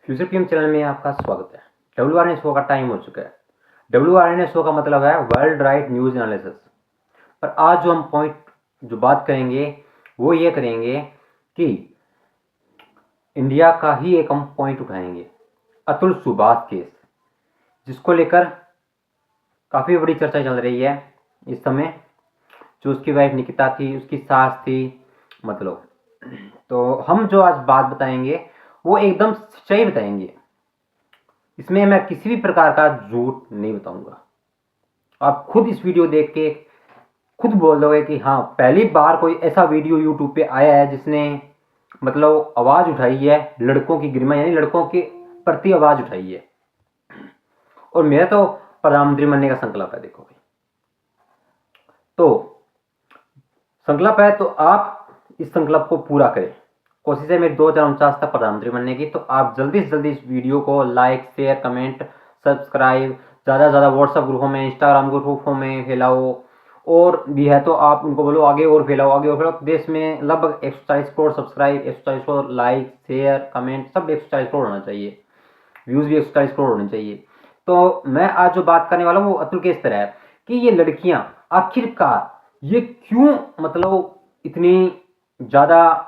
Future PM channel में आपका स्वागत है। WRN शो का टाइम हो चुका है। WRN शो का मतलब है वर्ल्ड राइट न्यूज एनालिसिस। पर आज जो हम जो बात करेंगे वो ये करेंगे कि इंडिया का ही एक हम पॉइंट उठाएंगे, अतुल सुभाष केस, जिसको लेकर काफ़ी बड़ी चर्चा चल रही है इस समय। जो उसकी वाइफ निकिता थी, उसकी सास थी, मतलब तो हम जो आज बात बताएंगे वो एकदम सच्चाई बताएंगे। इसमें मैं किसी भी प्रकार का झूठ नहीं बताऊंगा। आप खुद इस वीडियो देख के खुद बोल दोगे कि हाँ, पहली बार कोई ऐसा वीडियो यूट्यूब पे आया है जिसने मतलब आवाज उठाई है, लड़कों की गरिमा यानी लड़कों के प्रति आवाज उठाई है। और मेरा तो प्रधानमंत्री बनने का संकल्प है। देखो भाई, तो संकल्प है तो आप इस संकल्प को पूरा करें। कोशिश है मेरी 2049 तक प्रधानमंत्री बनने की। तो आप जल्दी से जल्दी इस वीडियो को लाइक, शेयर, कमेंट, सब्सक्राइब, ज़्यादा से ज़्यादा व्हाट्सएप ग्रुपों में, इंस्टाग्राम ग्रुपों में फैलाओ। और भी है तो आप उनको बोलो आगे और फैलाओ, आगे और फैलाओ। देश में लगभग 140 crore subscribe, 140 crore like, share, comment सब 140 करोड़ होना चाहिए। व्यूज़ भी 140 करोड़ होने चाहिए। तो मैं आज जो बात करने वाला हूँ वो अतुल के इस तरह है कि ये लड़कियां आखिरकार ये क्यों मतलब इतनी ज़्यादा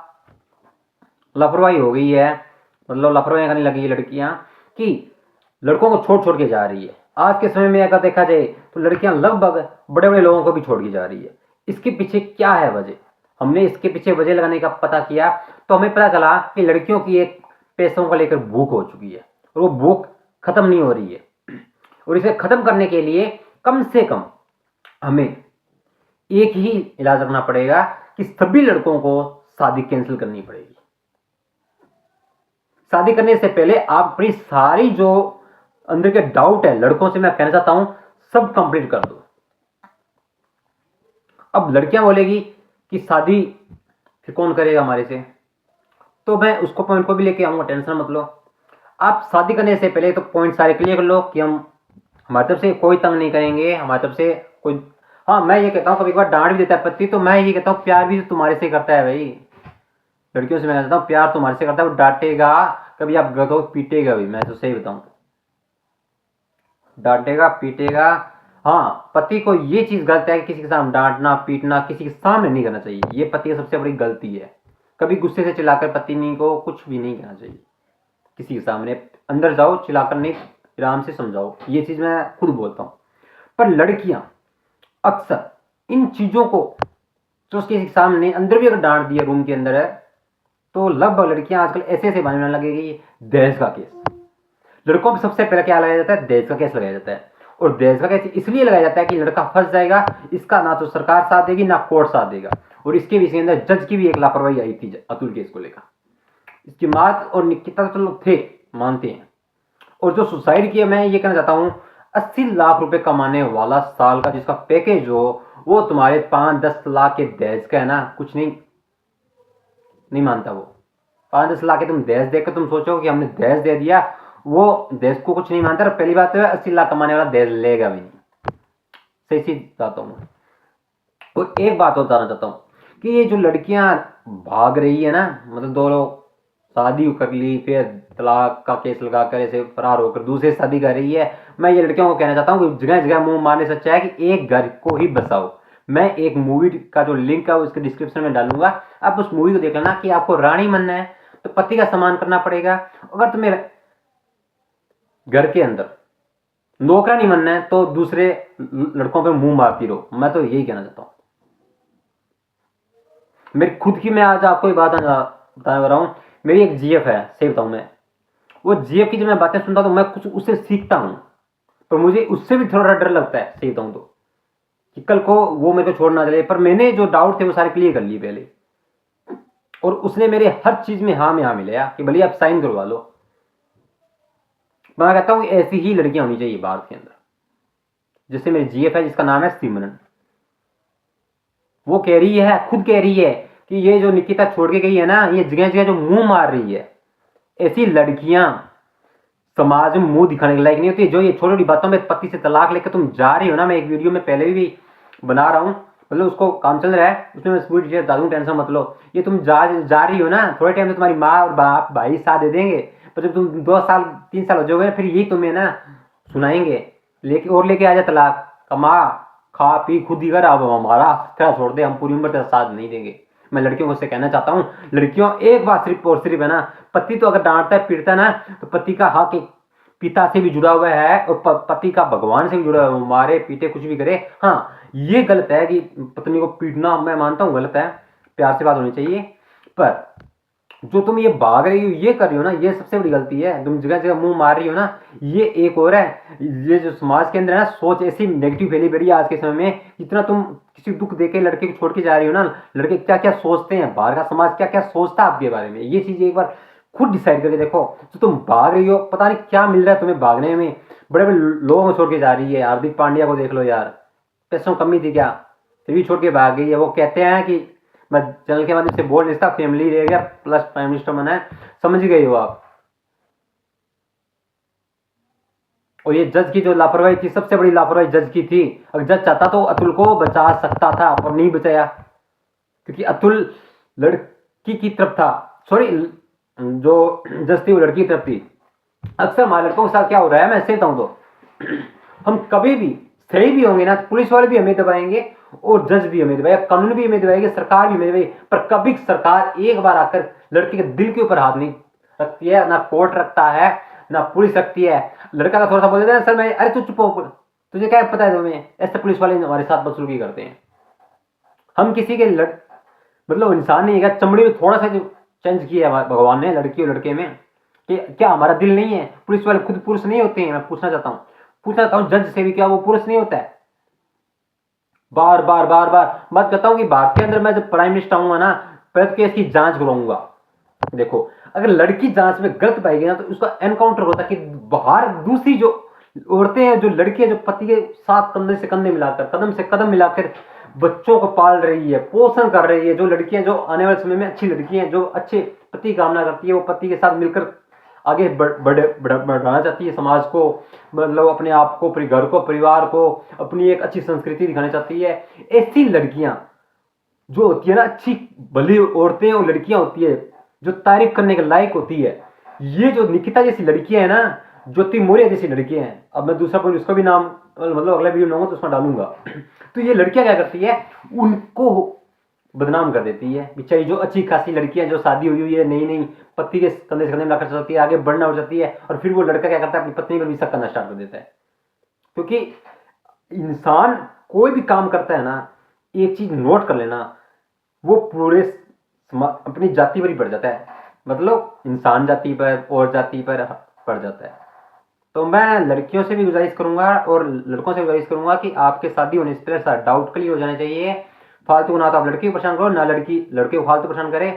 लापरवाही हो गई है, मतलब लापरवाही करने लगी है लड़कियां कि लड़कों को छोड़ छोड़ के जा रही है। आज के समय में अगर देखा जाए तो लड़कियां लगभग बड़े बड़े लोगों को भी छोड़ के जा रही है। इसके पीछे क्या है वजह? हमने इसके पीछे वजह लगाने का पता किया तो हमें पता चला कि लड़कियों की एक पैसों को लेकर भूख हो चुकी है और वो भूख खत्म नहीं हो रही है। और इसे खत्म करने के लिए कम से कम हमें एक ही इलाज रखना पड़ेगा कि सभी लड़कों को शादी कैंसिल करनी पड़ेगी। शादी करने से पहले आप अपनी सारी जो अंदर के डाउट है लड़कों से मैं कहना चाहता हूं सब कंप्लीट कर दो। अब लड़कियां बोलेगी कि शादी फिर कौन करेगा हमारे से, तो मैं उसको पॉइंट को भी लेके आऊंगा, टेंशन मत लो। आप शादी करने से पहले तो पॉइंट सारे क्लियर कर लो कि हम हमारी तरफ से कोई तंग नहीं करेंगे, हमारी तरफ से कोई। हाँ, मैं ये कहता हूँ कभी कभार डांट भी देता है पति, तो मैं ये कहता हूँ प्यार भी तो तुम्हारे से करता है भाई। लड़कियों से मैं कहता हूँ प्यार तुम्हारे से करता है, वो डांटेगा कभी आप गलत हो पीटेगा भी, मैं तो सही बताऊं, डांटेगा पीटेगा। हाँ, पति को ये चीज गलत है कि किसी के सामने डांटना पीटना किसी के सामने नहीं करना चाहिए। ये पति की सबसे बड़ी गलती है। कभी गुस्से से चिल्लाकर पत्नी को कुछ भी नहीं कहना चाहिए किसी के सामने। अंदर जाओ, चिल्लाकर नहीं, आराम से समझाओ। ये चीज मैं खुद बोलता हूँ। पर लड़कियां अक्सर इन चीजों को तो उसके सामने अंदर भी अगर डांट दिया रूम के अंदर है तो लगभग लड़कियां आजकल ऐसे ऐसे बनने लगेगी। दहेज का केस लड़कों पर सबसे पहले क्या लगाया जाता है? दहेज का केस लगाया जाता है। और दहेज का केस इसलिए लगाया जाता है कि लड़का फंस जाएगा, इसका ना तो सरकार साथ देगी ना कोर्ट साथ देगा। और इसके भी इसके अंदर जज की भी एक लापरवाही आई थी अतुल केस को लेकर। इसकी मात और निकिता तो लोग थे, मानते हैं। और जो सुसाइड किया, मैं ये कहना चाहता हूं 80 लाख रुपए कमाने वाला साल का जिसका पैकेज हो वो तुम्हारे 5-10 लाख के दहेज का है ना, कुछ नहीं नहीं मानता वो। 5-10 लाख के तुम दहेज देकर तुम सोचो कि हमने दहेज दे दिया, वो दहेज को कुछ नहीं मानता। और पहली बात तो है 80 लाख कमाने वाला दहेज लेगा भी नहीं। सही चीज बताता हूँ। और एक बात और बताना चाहता हूँ कि ये जो लड़कियां भाग रही है ना, मतलब दो लोग शादी कर ली फिर तलाक का केस लगाकर ऐसे फरार होकर दूसरे शादी कर रही है। मैं ये लड़कियों को कहना चाहता हूँ कि जगह जगह मुंह मारने से अच्छा है कि एक घर को ही बसाओ। मैं एक मूवी का जो लिंक है वो इसके डिस्क्रिप्शन में डालूंगा, आप उस मूवी को देख लेना। कि आपको रानी बनना है तो पति का सम्मान करना पड़ेगा। अगर तुम्हें घर के अंदर नौकरा नहीं बनना है तो दूसरे लड़कों पे मुंह मारती रहो। मैं तो यही कहना चाहता हूँ। मेरी खुद की मैं आज आपको एक बात बताने रहा हूँ। मेरी एक जीएफ है, सही बताऊँ मैं, वो जीएफ की जब मैं बातें सुनता तो मैं कुछ उससे सीखता हूँ। पर मुझे उससे भी थोड़ा डर लगता है, सही बताऊँ तो, कि कल को वो मेरे को छोड़ ना चले। पर मैंने जो डाउट थे वो सारे क्लियर कर लिए पहले। और उसने मेरे हर चीज में हाँ में हाँ मिलाया कि भले आप साइन करवा लो। मैं कहता हूँ ऐसी ही लड़कियां होनी चाहिए भारत के अंदर। जैसे मेरी जीएफ है जिसका नाम है सिमरन, वो कह रही है, खुद कह रही है कि ये जो निकिता छोड़ के गई है ना, ये जगह जगह जो मुंह मार रही है, ऐसी लड़कियां समाज में मुंह दिखाने के लायक नहीं होती। जो ये छोटी छोटी बातों में पति से तलाक लेकर तुम जा रही हो ना, मैं एक वीडियो में पहले भी बना रहा हूँ, मतलब उसको काम चल रहा है, उसमें मैं पूरी डिटेल बता दूँ, टेंशन मत लो। ये तुम जा रही हो ना, थोड़े टाइम में तुम्हारी माँ और बाप भाई साथ दे देंगे, और जब तुम 2 साल 3 साल हो जाओगे फिर यही तुम्हें ना सुनाएंगे, लेके आ जा तलाक, कमा खा पी खुद ही कर, अब हमारा तेरा छोड़ दे, हम पूरी उम्र तेरा साथ नहीं देंगे। मैं लड़कियों को उससे कहना चाहता हूँ, लड़कियों एक बात सिर्फ और सिर्फ है ना, पति तो अगर डांटता है पीटता है ना, तो पति का हक एक पिता से भी जुड़ा हुआ है और पति का भगवान से भी जुड़ा हुआ है, मारे पीटे कुछ भी करे। हाँ ये गलत है कि पत्नी को पीटना, मैं मानता हूँ गलत है, प्यार से बात होनी चाहिए, पर जो तुम ये भाग रही हो ये कर रही हो ना, ये सबसे बड़ी गलती है। तुम जगह जगह मुंह मार रही हो ना, ये एक और है, ये जो समाज के अंदर है ना सोच ऐसी नेगेटिव फैली पड़ी है आज के समय में। जितना तुम किसी दुख देके लड़के को छोड़ के जा रही हो ना, लड़के क्या क्या सोचते हैं, बाहर का समाज क्या क्या सोचता है आपके बारे में, ये चीज एक बार खुद डिसाइड करके देखो। तो तुम भाग रही हो, पता नहीं क्या मिल रहा है तुम्हें भागने में, बड़े बड़े लोगों को छोड़ के जा रही है। हार्दिक पांड्या को देख लो यार, पैसों कमी थी क्या, फिर भी छोड़ के भाग गई है। वो कहते हैं कि मैं चैनल के माध्यम से बोल नहीं सकता, फैमिली रह गया प्लस प्राइम मिनिस्टर बना है, समझ गए हो आप। और ये जज की जो लापरवाही थी, सबसे बड़ी लापरवाही जज की थी। अगर जज चाहता तो अतुल को बचा सकता था, पर नहीं बचाया, क्योंकि अतुल लड़की की तरफ था, सॉरी जो जज थी वो लड़की की तरफ थी। अक्सर हमारे लड़कों के साथ क्या हो रहा है, मैं सही बताऊं तो हम कभी भी सही भी होंगे ना, पुलिस वाले भी हमें दबाएंगे और जज भी हमें दबाएगा, कानून भी हमें दबाएगी, सरकार भी हमें दबाएगी, पर कभी सरकार एक बार आकर लड़के के दिल के ऊपर हाथ नहीं रखती है, ना कोर्ट रखता है ना पुलिस रखती है। लड़का का थोड़ा सा बोल देता है सर मैं, अरे तू चुप हो, तुझे क्या पता है तुम्हें, ऐसे पुलिस वाले हमारे साथ बदसलूकी करते हैं। हम किसी के मतलब इंसान नहीं है, चमड़ी में थोड़ा सा जो चेंज किया है भगवान ने लड़की और लड़के में, कि क्या हमारा दिल नहीं है? पुलिस वाले खुद पुरुष नहीं होते हैं? मैं पूछना चाहता हूं जज से भी, क्या वो पुरुष नहीं होता है? बार बार बार बार बात करता हूं कि भारत के अंदर मैं जब प्राइम मिनिस्टर आऊंगा ना, पहले केस की जांच कराऊंगा। देखो अगर लड़की जांच में गलत पाएगी ना, तो उसका एनकाउंटर होता कि बाहर दूसरी जो औरतें हैं, जो लड़कियां जो पति के साथ कंधे से कंधे मिलाकर, कदम से कदम मिलाकर बच्चों को पाल रही है, पोषण कर रही है, जो लड़कियां जो आने वाले समय में अच्छी लड़कियां जो अच्छे पति कामना करती है, वो पति के साथ मिलकर आगे बढ़ाना चाहती है समाज को, मतलब अपने आप को, अपने घर को, परिवार को, अपनी एक अच्छी संस्कृति दिखाना चाहती है। ऐसी लड़कियां जो होती है ना, अच्छी भली औरतें और लड़कियां होती है जो तारीफ करने के लायक होती है। ये जो निकिता जैसी लड़कियां है ना, ज्योति मौर्य जैसी लड़कियां हैं, अब मैं दूसरा पॉइंट उसका भी नाम मतलब अगला वीडियो बनाऊंगा तो उसमें डालूंगा। तो ये लड़कियां क्या करती है, उनको बदनाम कर देती है। बेचारी जो अच्छी खासी लड़कियां जो शादी हुई है, नई नई, पति के कंधे से कंधे मिलाकर चलती है, आगे बढ़ना हो जाती है, और फिर वो लड़का क्या करता है, अपनी पत्नी पर भी शक करना स्टार्ट कर देता है। क्योंकि इंसान कोई भी काम करता है ना, एक चीज नोट कर लेना, वो पूरे अपनी जाति पर ही पड़ जाता है, मतलब इंसान जाति पर और जाति पर पड़ जाता है। तो मैं लड़कियों से भी गुजारिश करूंगा और लड़कों से गुजारिश करूंगा कि आपके शादी होने से पहले डाउट क्लियर हो जाने चाहिए। फालतू ना तो आप लड़की को परेशान करो, ना लड़की लड़के को फालतू परेशान करे।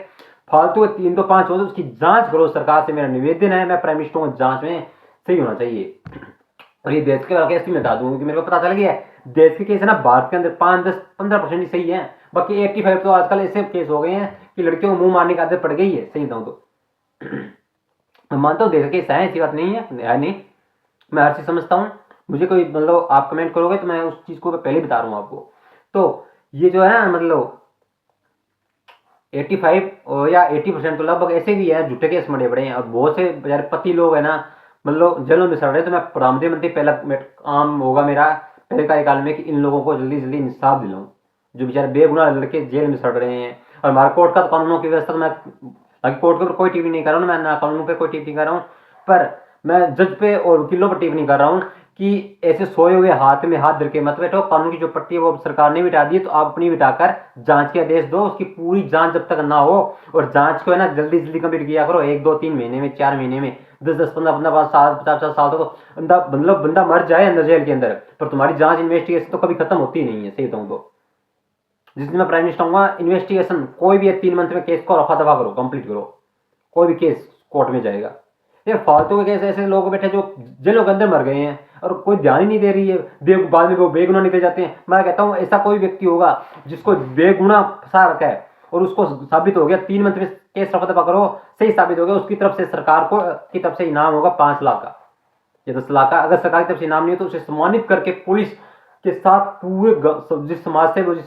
फालतू 3 तो 5 हो तो उसकी जांच करो, सरकार से मेरा निवेदन है। मैं प्राइम मिनिस्टर को जांच में सही होना चाहिए। और ये देश के केस भी बता दूं, क्योंकि मेरे को पता चल गया है देश के केस है ना, भारत के अंदर 5-10-15% ही सही है, बाकी 85 तो आजकल ऐसे केस हो गए हैं कि लड़कियों को मुंह मारने की आदत पड़ गई है, सही बताऊं तो। मैं मानता हूँ देश के केस है, ऐसी बात नहीं है नहीं, मैं हर चीज समझता हूँ। मुझे कोई मतलब आप कमेंट करोगे तो मैं उस चीज को पहले बता रहा हूँ आपको। तो ये जो है ना, मतलब 85 या 80% तो लगभग ऐसे भी है, झूठे केस मरे पड़े हैं। और बहुत से बेचारे पति लोग है ना, मतलब जेलों में सड़ रहे। तो मैं प्रधानमंत्री पहला काम होगा मेरा पहले कार्यकाल में कि इन लोगों को जल्दी जल्दी इंसाफ दिलाऊं, जो बेचारे बेगुनाह लड़के जेल में सड़ रहे हैं। और हमारा कोर्ट का तो कानूनों की व्यवस्था, तो मैं बाकी कोर्ट के ऊपर कोई टिप्पणी नहीं कर रहा हूँ, मैं ना कानूनों पर कोई टिप्पणी कर रहा हूँ, पर मैं जज पे और वकीलों पर टिप्पणी कर रहा हूँ कि ऐसे सोए हुए हाथ में हाथ धर के मत बैठो। कानून की जो पट्टी है वो सरकार ने बिठा दी है, तो आप अपनी बिठाकर जांच के आदेश दो। उसकी पूरी जांच जब तक ना हो, और जांच को है ना जल्दी जल्दी कंप्लीट किया करो, 1-2-3 महीने में, 4 महीने में, 10-10, 15-15, 5 साल, 50-50 साल तो बंदा मर जाए अंदर जेल के अंदर, पर तुम्हारी जांच इन्वेस्टिगेशन तो कभी खत्म होती नहीं है, सही बताऊं तो। जिस दिन मैं प्राइम मिनिस्टर हूँ, इन्वेस्टिगेशन कोई भी 3 मंथ में केस को रफा दफा करो, कंप्लीट करो, कोई भी केस कोर्ट में जाएगा। ये फालतू के केस ऐसे लोग बैठे जो जेलों के अंदर मर गए हैं और कोई ध्यान ही नहीं दे रही है, बाद में वो बेगुनाह निकल जाते हैं। मैं कहता हूँ ऐसा कोई व्यक्ति होगा जिसको बेगुनाह फंसा रखा है और उसको साबित हो गया, 3 मंथ में केस रफा दफा करो, सही साबित हो गया, उसकी तरफ से सरकार को की तरफ से इनाम होगा 5 लाख का या 10 लाख का। अगर सरकार की तरफ से इनाम नहीं हो तो उसे सम्मानित करके पुलिस के साथ पूरे जिस समाज से वो, जिस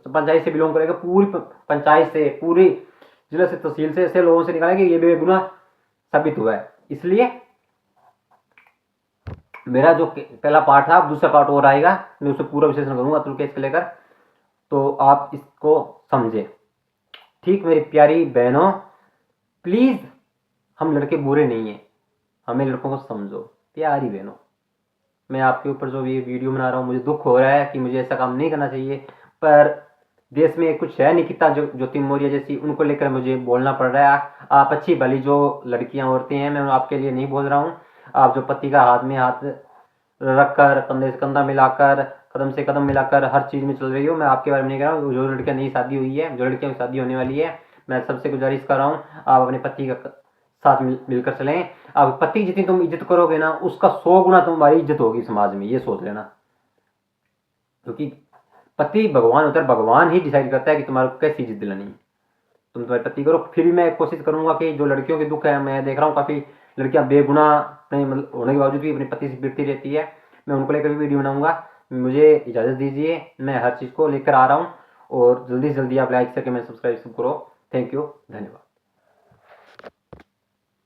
पंचायत से बिलोंग करेगा, पूरी पंचायत से, पूरी जिला से, तहसील से, ऐसे लोगों से निकालेंगे ये बेगुनाह साबित हुआ है, इसलिए मेरा जो पहला पार्ट था, दूसरा पार्ट और आएगा, मैं उससे पूरा विश्लेषण करूंगा अतुल केस को लेकर, तो आप इसको समझे। ठीक मेरी प्यारी बहनों, प्लीज हम लड़के बुरे नहीं हैं, हमें लड़कों को समझो। प्यारी बहनों, मैं आपके ऊपर जो ये वीडियो बना रहा हूँ, मुझे दुख हो रहा है कि मुझे ऐसा काम नहीं करना चाहिए, पर देश में कुछ है निकिता जो ज्योति मौर्य जैसी, उनको लेकर मुझे बोलना पड़ रहा है। आप अच्छी भली जो लड़कियां औरतें हैं, मैं आपके लिए नहीं बोल रहा हूँ। आप जो पति का हाथ में हाथ रखकर, कंधे से कंधा मिलाकर, कदम से कदम मिलाकर हर चीज में चल रही हो, मैं आपके बारे में नहीं कह रहा हूँ। जो लड़कियां नई शादी हुई है, जो लड़कियों की शादी होने वाली है, मैं सबसे गुजारिश कर रहा हूँ, आप अपने पति का साथ मिलकर चलें। अब पति जितनी तुम इज्जत करोगे ना, उसका 100 गुना तुम्हारी इज्जत होगी समाज में, ये सोच लेना। क्योंकि पति भगवान होता है, भगवान ही डिसाइड करता है कि तुम्हारे को कैसी इज्जत दिलानी है। तुम तुम्हारे पति करो। फिर भी मैं कोशिश करूंगा कि जो लड़कियों के दुख है, मैं देख रहा हूँ काफी लड़कियां बेगुनाह होने के बावजूद भी अपने पति से बिकती रहती है, मैं उनको लेकर भी वीडियो बनाऊंगा। मुझे इजाजत दीजिए, मैं हर चीज को लेकर आ रहा हूँ, और जल्दी से जल्दी आप लाइक करके मैं सब्सक्राइब करो। थैंक यू, धन्यवाद।